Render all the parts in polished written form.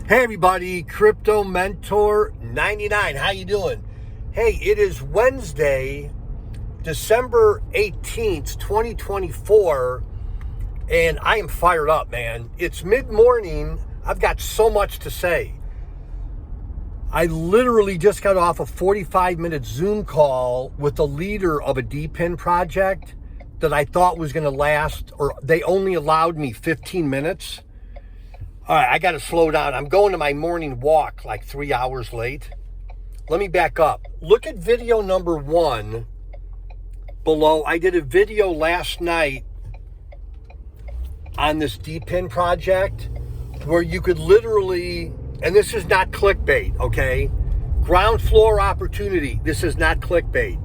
Hey everybody, Crypto Mentor 99. How you doing? Hey, it is Wednesday, December 18th, 2024, and I am fired up, man. It's mid-morning. I've got so much to say. I literally just got off a 45-minute Zoom call with the leader of a DePin project that I thought was going to last, or they only allowed me 15 minutes. All right, I got to slow down. I'm going to my morning walk like 3 hours late. Let me back up. Look at video number 1 below. I did a video last night on this DePin project where you could literally, and this is not clickbait, okay? Ground floor opportunity. This is not clickbait.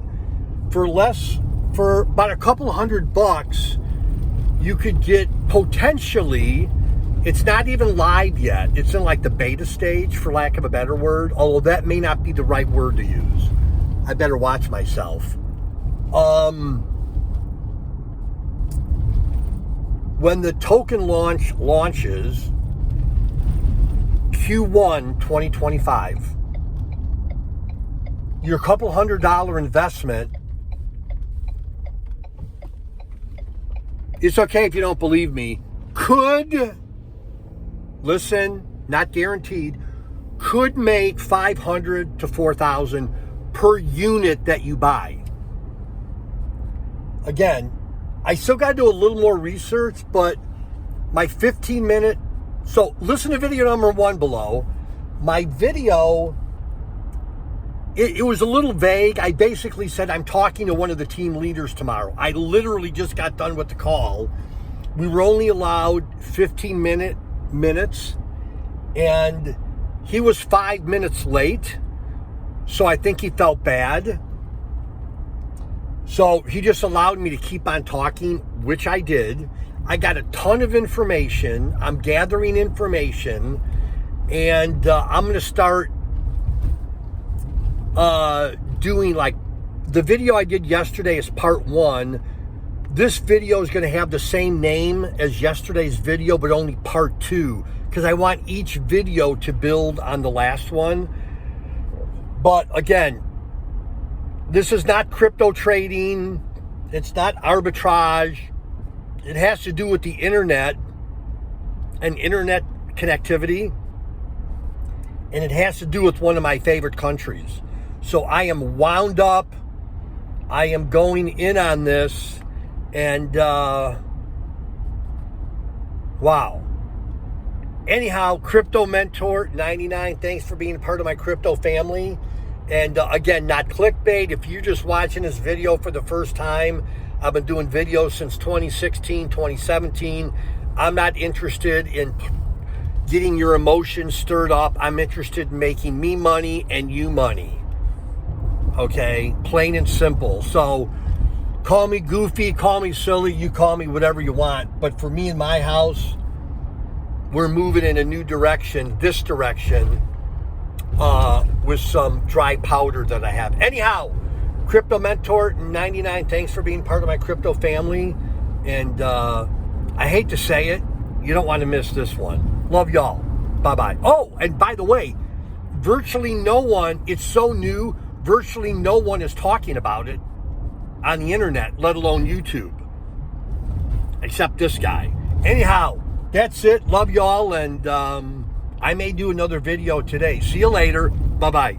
For about a couple $100, you could get potentially, it's not even live yet. It's in like the beta stage, for lack of a better word, although that may not be the right word to use. I better watch myself. When the token launches, Q1 2025, your couple $100 investment, it's okay if you don't believe me, could, listen, not guaranteed, could make $500 to $4,000 per unit that you buy. Again, I still got to do a little more research, but my 15-minute, so listen to video number 1 below. My video, it was a little vague. I basically said I'm talking to one of the team leaders tomorrow. I literally just got done with the call. We were only allowed 15 minutes, and he was 5 minutes late, so I think he felt bad. So he just allowed me to keep on talking, which I did. I got a ton of information. I'm gathering information, and I'm going to start doing, like, the video I did yesterday is part 1. This video is going to have the same name as yesterday's video, but only part 2, because I want each video to build on the last one. But again, this is not crypto trading. It's not arbitrage. It has to do with the internet and internet connectivity. And it has to do with one of my favorite countries. So I am wound up. I am going in on this. And, wow. Anyhow, Crypto Mentor 99, thanks for being a part of my crypto family. And again, not clickbait. If you're just watching this video for the first time, I've been doing videos since 2016, 2017. I'm not interested in getting your emotions stirred up. I'm interested in making me money and you money. Okay? Plain and simple. So, call me goofy, call me silly, you call me whatever you want. But for me and my house, we're moving in a new direction, this direction, with some dry powder that I have. Anyhow, Crypto Mentor 99, thanks for being part of my crypto family. And I hate to say it, you don't want to miss this one. Love y'all. Bye-bye. Oh, and by the way, virtually no one, it's so new, virtually no one is talking about it on the internet, let alone YouTube, except this guy. Anyhow, that's it. Love y'all, and I may do another video today. See you later. Bye-bye.